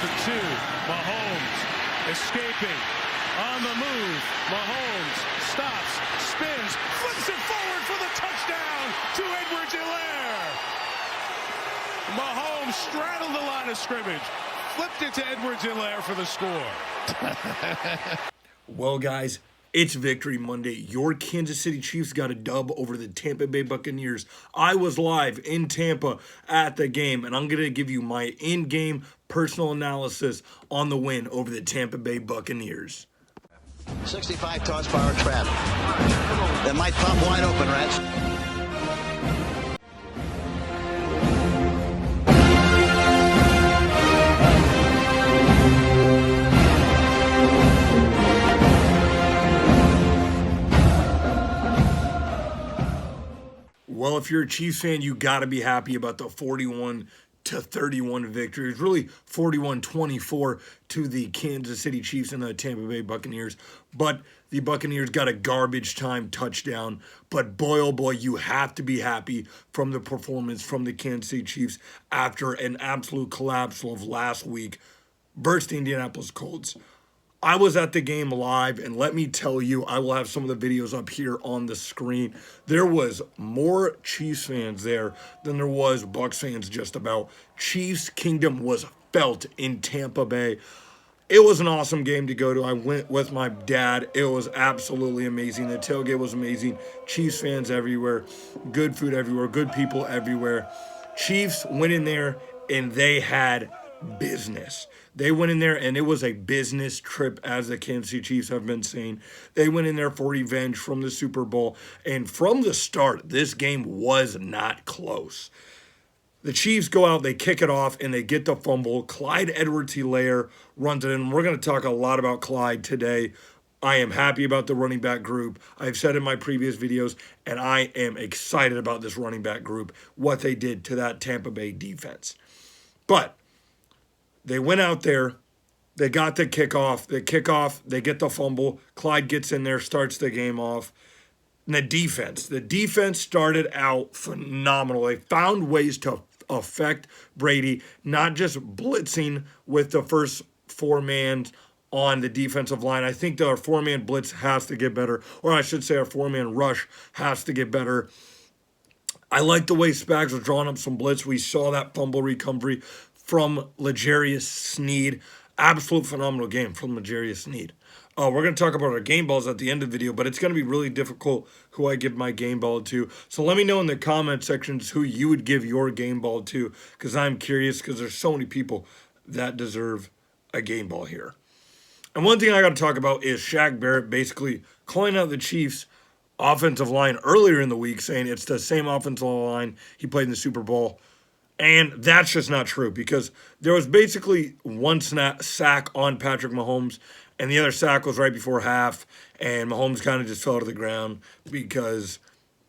for two. Mahomes escaping. On the move. Mahomes stops, spins, flips it forward for the touchdown to Edwards-Helaire. Mahomes straddled the line of scrimmage, flipped it to Edwards-Helaire for the score. Well, guys, it's Victory Monday. Your Kansas City Chiefs got a dub over the Tampa Bay Buccaneers. I was live in Tampa at the game, and I'm going to give you my in-game personal analysis on the win over the Tampa Bay Buccaneers. 65 toss power trap. That might pop wide open, Rats. Well, if you're a Chiefs fan, you got to be happy about the 41-31 victory. It's really 41-24 to the Kansas City Chiefs and the Tampa Bay Buccaneers. But the Buccaneers got a garbage time touchdown. But boy, oh boy, you have to be happy from the performance from the Kansas City Chiefs after an absolute collapse of last week versus the Indianapolis Colts. I was at the game live, and let me tell you, I will have some of the videos up here on the screen. There was more Chiefs fans there than there was Bucs fans just about. Chiefs Kingdom was felt in Tampa Bay. It was an awesome game to go to. I went with my dad. It was absolutely amazing. The tailgate was amazing. Chiefs fans everywhere. Good food everywhere. Good people everywhere. Chiefs went in there, and they had business. They went in there, and it was a business trip, as the Kansas City Chiefs have been saying. They went in there for revenge from the Super Bowl, and from the start, this game was not close. The Chiefs go out, they kick it off, and they get the fumble. Clyde Edwards-Helaire runs it in. We're going to talk a lot about Clyde today. I am happy about the running back group. I've said in my previous videos, and I am excited about this running back group, what they did to that Tampa Bay defense. But they went out there, they got the kickoff, they get the fumble, Clyde gets in there, starts the game off. And the defense started out phenomenal. They found ways to affect Brady, not just blitzing with the first four-man on the defensive line. I think our four-man blitz has to get better, or I should say our four-man rush has to get better. I like the way Spags was drawing up some blitz. We saw that fumble recovery from L'Jarius Sneed. Absolute phenomenal game from L'Jarius Sneed. We're going to talk about our game balls at the end of the video, but it's going to be really difficult who I give my game ball to. So let me know in the comment sections who you would give your game ball to, because I'm curious, because there's so many people that deserve a game ball here. And one thing I got to talk about is Shaq Barrett basically calling out the Chiefs' offensive line earlier in the week, saying it's the same offensive line he played in the Super Bowl. And that's just not true, because there was basically one sack on Patrick Mahomes, and the other sack was right before half, and Mahomes kind of just fell to the ground because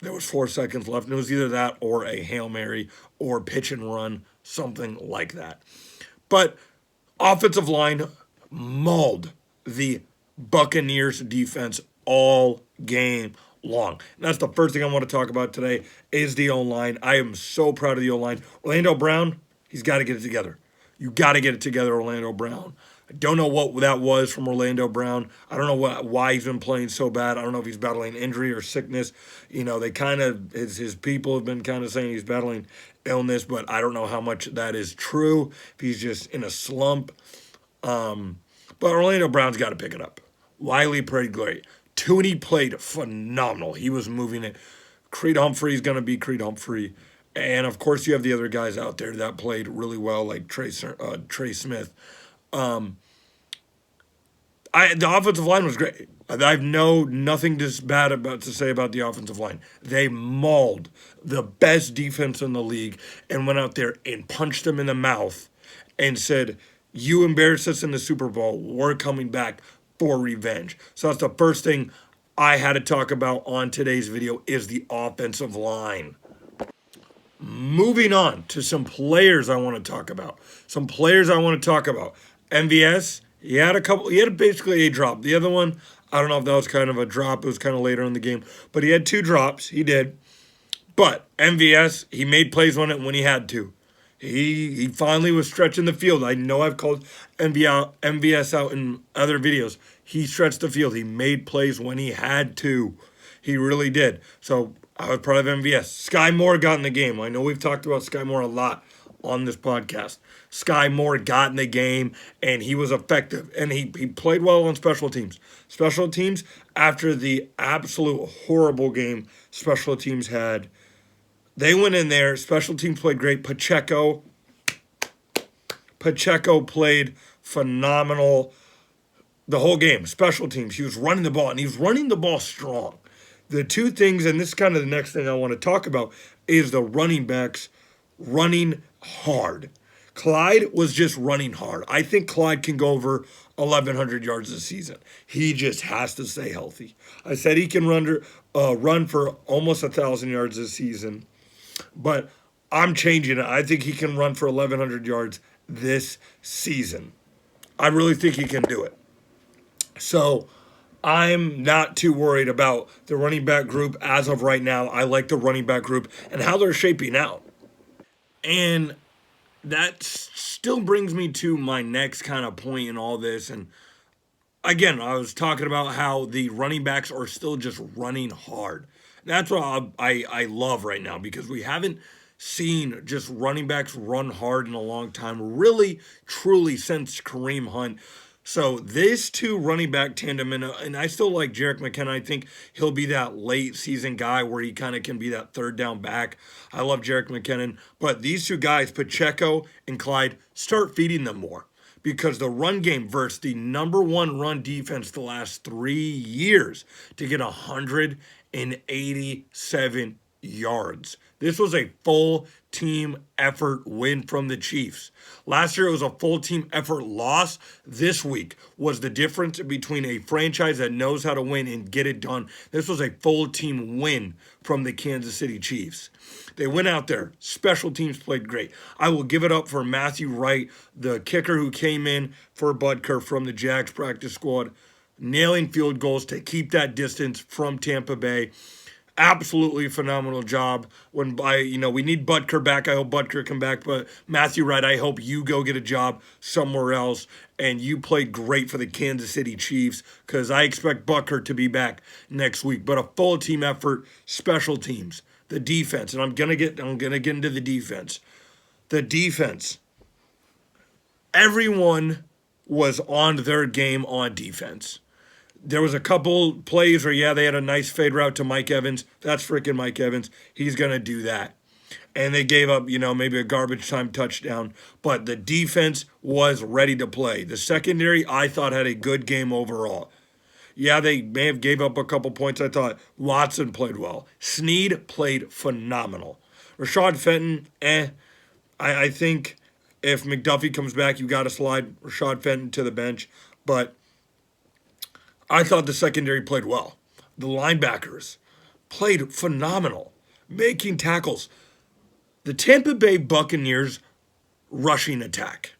there was 4 seconds left. And it was either that or a Hail Mary or pitch and run, something like that. But offensive line mauled the Buccaneers defense all game long. And that's the first thing I want to talk about today is the O-line. I am so proud of the O-line. Orlando Brown, he's got to get it together. You got to get it together, Orlando Brown. I don't know what that was from Orlando Brown. I don't know why he's been playing so bad. I don't know if he's battling injury or sickness. You know, they kind of, his people have been kind of saying he's battling illness, but I don't know how much that is true. If he's just in a slump. But Orlando Brown's got to pick it up. Wiley played great. Tooney played phenomenal. He was moving it. Creed Humphrey's going to be Creed Humphrey. And, of course, you have the other guys out there that played really well, like Trey Smith. The offensive line was great. I have nothing bad to say about the offensive line. They mauled the best defense in the league and went out there and punched them in the mouth and said, you embarrassed us in the Super Bowl. We're coming back for revenge. So that's the first thing I had to talk about on today's video is the offensive line. Moving on to some players I want to talk about. MVS, he had basically a drop. The other one, I don't know if that was kind of a drop. It was kind of later in the game. But he had 2 drops. He did. But MVS, he made plays on it when he had to. He finally was stretching the field. I know I've called MVS out in other videos. He stretched the field. He made plays when he had to. He really did. So I was proud of MVS. Sky Moore got in the game. I know we've talked about Sky Moore a lot on this podcast. Sky Moore got in the game, and he was effective. And he played well on special teams. Special teams, after the absolute horrible game special teams had, they went in there. Special teams played great. Pacheco played phenomenal the whole game. Special teams. He was running the ball, and he was running the ball strong. The two things, and this is kind of the next thing I want to talk about, is the running backs running hard. Clyde was just running hard. I think Clyde can go over 1,100 yards this season. He just has to stay healthy. I said he can run for almost 1,000 yards this season, but I'm changing it. I think he can run for 1,100 yards this season. I really think he can do it. So I'm not too worried about the running back group as of right now. I like the running back group and how they're shaping out. And that still brings me to my next kind of point in all this. And again, I was talking about how the running backs are still just running hard. That's what I love right now, because we haven't seen just running backs run hard in a long time, really, truly, since Kareem Hunt. So this two running back tandem, and I still like Jerick McKinnon. I think he'll be that late season guy where he kind of can be that third down back. I love Jerick McKinnon. But these two guys, Pacheco and Clyde, start feeding them more, because the run game versus the number one run defense the last 3 years to get 187 yards. This was a full team effort win from the Chiefs. Last year it was a full team effort loss. This week was the difference between a franchise that knows how to win and get it done. This was a full team win from the Kansas City Chiefs. They went out there. Special teams played great. I will give it up for Matthew Wright, the kicker who came in for Butker from the Jags practice squad, nailing field goals to keep that distance from Tampa Bay. Absolutely phenomenal job. We need Butker back. I hope Butker come back. But Matthew Wright, I hope you go get a job somewhere else. And you played great for the Kansas City Chiefs, because I expect Butker to be back next week. But a full team effort, special teams, the defense, and I'm gonna get into the defense. The defense. Everyone was on their game on defense. There was a couple plays where, they had a nice fade route to Mike Evans. That's freaking Mike Evans. He's going to do that. And they gave up, maybe a garbage time touchdown. But the defense was ready to play. The secondary, I thought, had a good game overall. Yeah, they may have gave up a couple points. I thought Watson played well. Snead played phenomenal. Rashad Fenton, I think if McDuffie comes back, you got to slide Rashad Fenton to the bench. But I thought the secondary played well. The linebackers played phenomenal, making tackles. The Tampa Bay Buccaneers rushing attack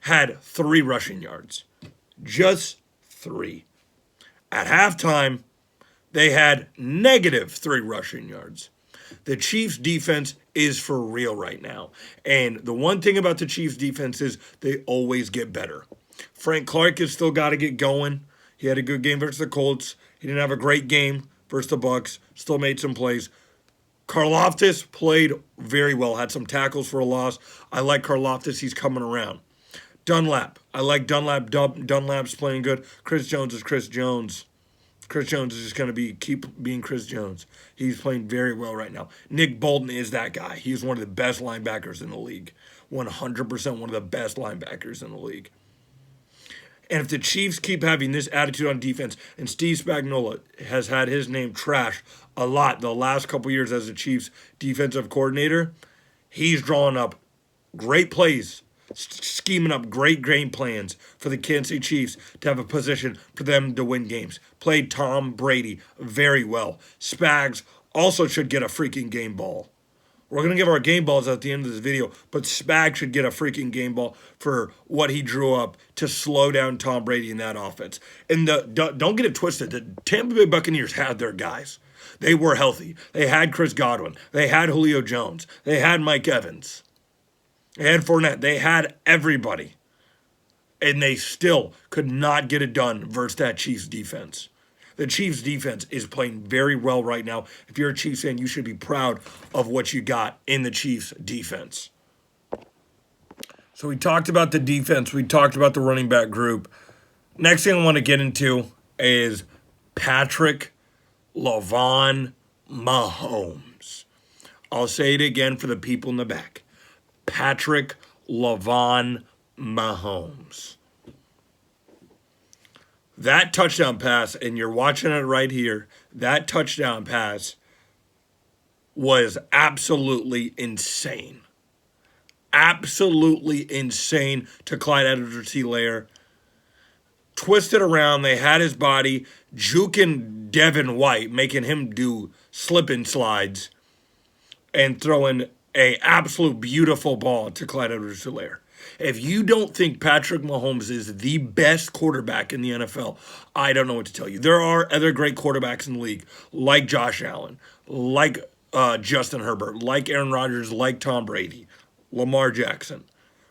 had 3 rushing yards. Just 3. At halftime, they had -3 rushing yards. The Chiefs' defense is for real right now. And the one thing about the Chiefs' defense is they always get better. Frank Clark has still got to get going. He had a good game versus the Colts. He didn't have a great game versus the Bucs. Still made some plays. Karlaftis played very well. Had some tackles for a loss. I like Karlaftis. He's coming around. Dunlap. I like Dunlap. Dunlap's playing good. Chris Jones is Chris Jones. Chris Jones is just going to keep being Chris Jones. He's playing very well right now. Nick Bolton is that guy. He's one of the best linebackers in the league. 100% one of the best linebackers in the league. And if the Chiefs keep having this attitude on defense, and Steve Spagnuolo has had his name trashed a lot the last couple years as the Chiefs defensive coordinator, he's drawing up great plays, scheming up great game plans for the Kansas City Chiefs to have a position for them to win games. Played Tom Brady very well. Spags also should get a freaking game ball. We're going to give our game balls at the end of this video, but Spag should get a freaking game ball for what he drew up to slow down Tom Brady in that offense. And don't get it twisted. The Tampa Bay Buccaneers had their guys. They were healthy. They had Chris Godwin. They had Julio Jones. They had Mike Evans. They had Fournette. They had everybody. And they still could not get it done versus that Chiefs defense. The Chiefs defense is playing very well right now. If you're a Chiefs fan, you should be proud of what you got in the Chiefs defense. So we talked about the defense. We talked about the running back group. Next thing I want to get into is Patrick LaVon Mahomes. I'll say it again for the people in the back. Patrick LaVon Mahomes. That touchdown pass, and you're watching it right here, that touchdown pass was absolutely insane. Absolutely insane to Clyde Edwards-Helaire. Twisted around, they had his body, juking Devin White, making him do slip and slides, and throwing a absolute beautiful ball to Clyde Edwards-Helaire. If you don't think Patrick Mahomes is the best quarterback in the NFL, I don't know what to tell you. There are other great quarterbacks in the league, like Josh Allen, like Justin Herbert, like Aaron Rodgers, like Tom Brady, Lamar Jackson.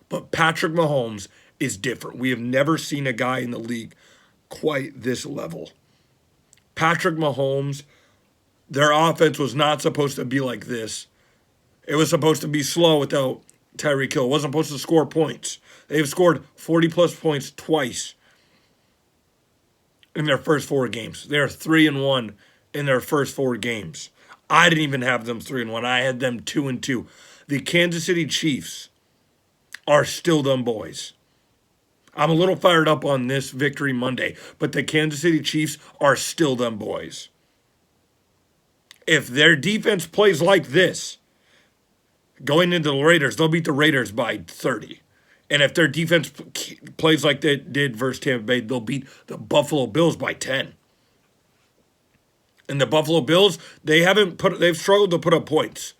But Patrick Mahomes is different. We have never seen a guy in the league quite this level. Patrick Mahomes, their offense was not supposed to be like this. It was supposed to be slow without Tyreek Hill. It wasn't supposed to score points. They've scored 40-plus points twice in their first 4 games. They're 3-1 in their first 4 games. I didn't even have them 3-1. I had them 2-2. The Kansas City Chiefs are still them boys. I'm a little fired up on this victory Monday, but the Kansas City Chiefs are still them boys. If their defense plays like this, going into the Raiders, they'll beat the Raiders by 30. And if their defense plays like they did versus Tampa Bay, they'll beat the Buffalo Bills by 10. And the Buffalo Bills, they've struggled to put up points.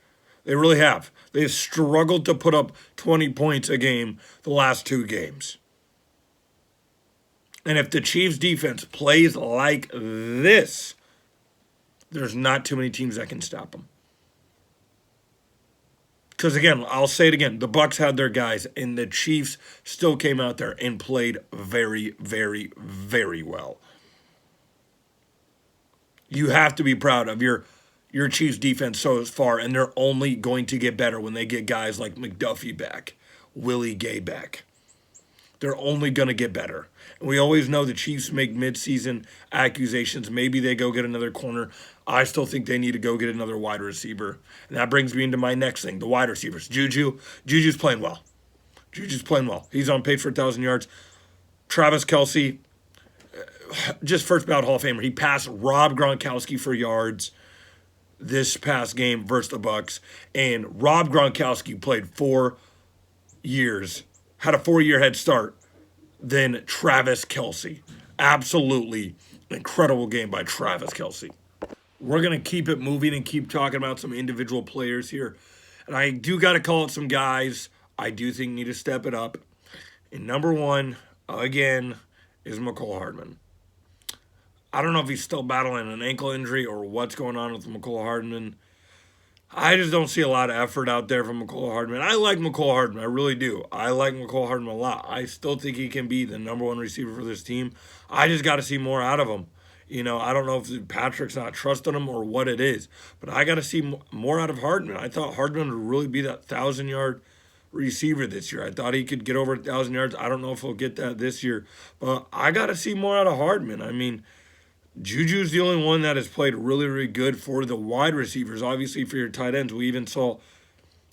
They really have. They've struggled to put up 20 points a game the last 2 games. And if the Chiefs defense plays like this, there's not too many teams that can stop them. Because again, I'll say it again, the Bucs had their guys, and the Chiefs still came out there and played very, very, very well. You have to be proud of your Chiefs defense so far, and they're only going to get better when they get guys like McDuffie back, Willie Gay back. They're only going to get better. And we always know the Chiefs make midseason accusations. Maybe they go get another corner. I still think they need to go get another wide receiver. And that brings me into my next thing, the wide receivers. Juju's playing well. Juju's playing well. He's on pace for 1,000 yards. Travis Kelce, just first ballot Hall of Famer. He passed Rob Gronkowski for yards this past game versus the Bucs. And Rob Gronkowski played 4 years, had a 4-year head start than Travis Kelce. Absolutely incredible game by Travis Kelce. We're going to keep it moving and keep talking about some individual players here. And I do got to call out some guys I do think need to step it up. And number 1, again, is Mecole Hardman. I don't know if he's still battling an ankle injury or what's going on with Mecole Hardman. I just don't see a lot of effort out there from Mecole Hardman. I like Mecole Hardman. I really do. I like Mecole Hardman a lot. I still think he can be the number 1 receiver for this team. I just got to see more out of him. You know, I don't know if Patrick's not trusting him or what it is, but I got to see more out of Hardman. I thought Hardman would really be that 1,000-yard receiver this year. I thought he could get over 1,000 yards. I don't know if he'll get that this year, but I got to see more out of Hardman. I mean, Juju's the only one that has played really, really good for the wide receivers. Obviously, for your tight ends, we even saw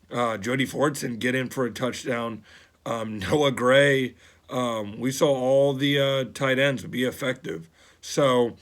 Jody Fortson get in for a touchdown. Noah Gray. We saw all the tight ends be effective. So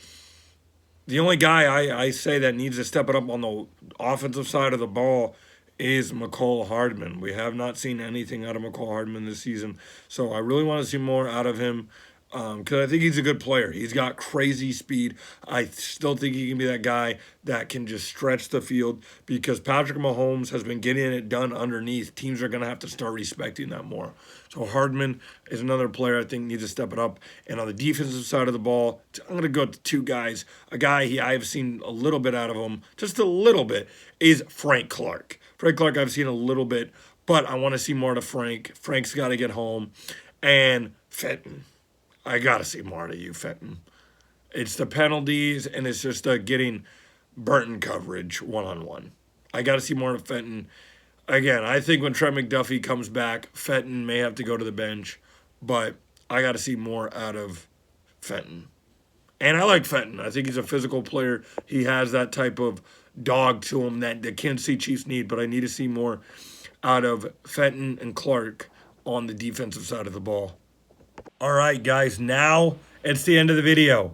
the only guy I say that needs to step it up on the offensive side of the ball is Mecole Hardman. We have not seen anything out of Mecole Hardman this season. So I really want to see more out of him. Because I think he's a good player. He's got crazy speed. I still think he can be that guy that can just stretch the field because Patrick Mahomes has been getting it done underneath. Teams are going to have to start respecting that more. So Hardman is another player I think needs to step it up. And on the defensive side of the ball, I'm going to go to 2 guys. A guy I've seen a little bit out of him, just a little bit, is Frank Clark. Frank Clark I've seen a little bit, But I want to see more to Frank. Frank's got to get home. And Fenton. I got to see more to you, Fenton. It's the penalties, and it's just getting Burton coverage one-on-one. I got to see more of Fenton. Again, I think when Trent McDuffie comes back, Fenton may have to go to the bench, but I got to see more out of Fenton. And I like Fenton. I think he's a physical player. He has that type of dog to him that the Kansas City Chiefs need, but I need to see more out of Fenton and Clark on the defensive side of the ball. All right, guys, now it's the end of the video.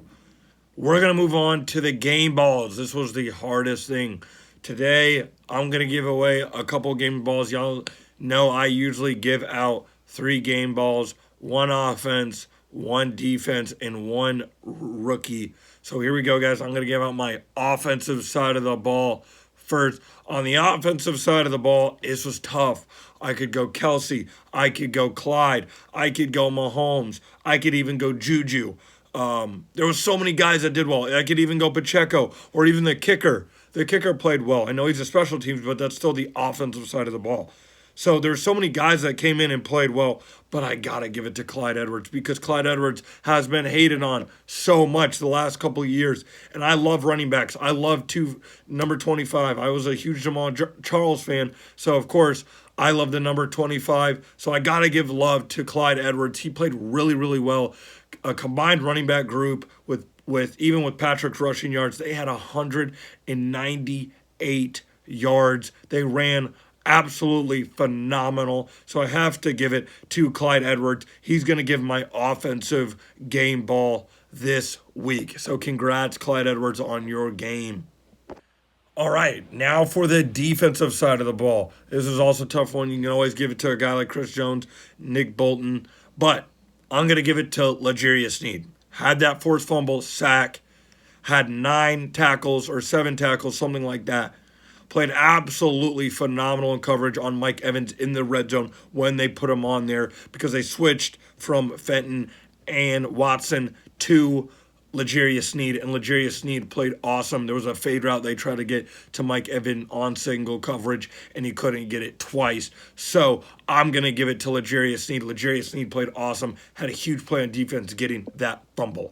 We're going to move on to the game balls. This was the hardest thing. Today, I'm going to give away a couple game balls. Y'all know I usually give out 3 game balls, 1 offense, 1 defense, and 1 rookie. So here we go, guys. I'm going to give out my offensive side of the ball first. On the offensive side of the ball, this was tough. I could go Kelsey. I could go Clyde. I could go Mahomes. I could even go Juju. There was so many guys that did well. I could even go Pacheco or even the kicker. The kicker played well. I know he's a special teams, but that's still the offensive side of the ball. So there's so many guys that came in and played well, but I got to give it to Clyde Edwards because Clyde Edwards has been hated on so much the last couple of years. And I love running backs. I love number 25. I was a huge Jamal Charles fan. So, of course, I love the number 25. So I got to give love to Clyde Edwards. He played really, really well. A combined running back group with even with Patrick's rushing yards, they had 198 yards. They ran absolutely phenomenal. So I have to give it to Clyde Edwards. He's going to give my offensive game ball this week. So congrats, Clyde Edwards, on your game. All right, now for the defensive side of the ball. This is also a tough one. You can always give it to a guy like Chris Jones, Nick Bolton, but I'm going to give it to L'Jarius Sneed. Had that forced fumble, sack, had 9 tackles or 7 tackles, something like that. Played absolutely phenomenal in coverage on Mike Evans in the red zone when they put him on there because they switched from Fenton and Watson to L'Jarius Sneed, and L'Jarius Sneed played awesome. There was a fade route they tried to get to Mike Evans on single coverage, and he couldn't get it twice. So I'm going to give it to L'Jarius Sneed. L'Jarius Sneed played awesome, had a huge play on defense getting that fumble.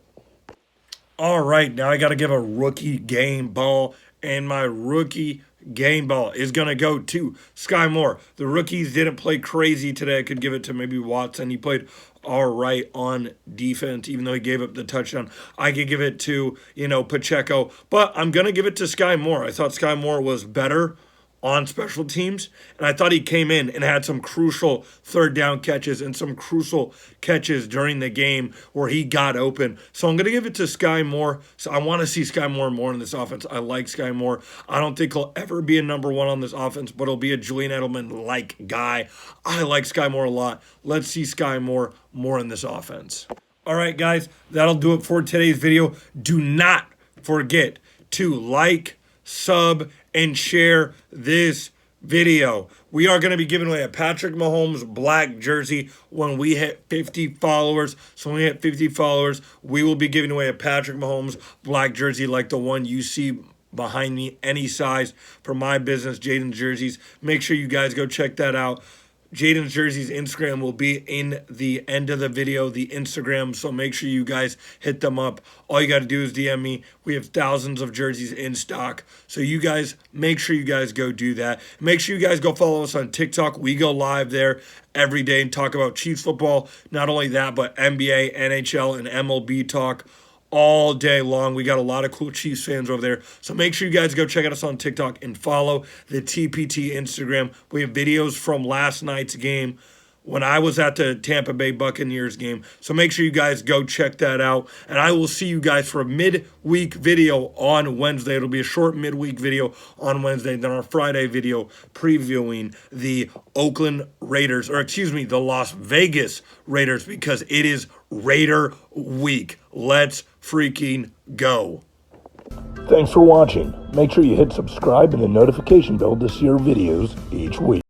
All right, now I got to give a rookie game ball, and my rookie game ball is going to go to Sky Moore. The rookies didn't play crazy today. I could give it to maybe Watson. He played all right on defense, even though he gave up the touchdown. I could give it to, Pacheco, but I'm going to give it to Sky Moore. I thought Sky Moore was better on special teams, and I thought he came in and had some crucial third down catches and some crucial catches during the game where he got open. So I'm going to give it to Sky Moore. So I want to see Sky Moore more in this offense. I like Sky Moore. I don't think he'll ever be a number 1 on this offense, but he'll be a Julian Edelman-like guy. I like Sky Moore a lot. Let's see Sky Moore more in this offense. All right, guys, that'll do it for today's video. Do not forget to like, sub, and share this video. We are going to be giving away a Patrick Mahomes black jersey when we hit 50 followers. So when we hit 50 followers, we will be giving away a Patrick Mahomes black jersey like the one you see behind me, any size, for my business, Jaden's Jerseys. Make sure you guys go check that out. Jaden's Jerseys Instagram will be in the end of the video, the Instagram, so make sure you guys hit them up. All you got to do is DM me. We have thousands of jerseys in stock, so you guys, make sure you guys go do that. Make sure you guys go follow us on TikTok. We go live there every day and talk about Chiefs football. Not only that, but NBA, NHL, and MLB talk all day long. We got a lot of cool Chiefs fans over there. So make sure you guys go check out us on TikTok and follow the TPT Instagram. We have videos from last night's game when I was at the Tampa Bay Buccaneers game. So make sure you guys go check that out. And I will see you guys for a midweek video on Wednesday. It'll be a short midweek video on Wednesday. Then our Friday video previewing the the Las Vegas Raiders, because it is Raider week. Let's freaking go. Thanks for watching. Make sure you hit subscribe and the notification bell to see our videos each week.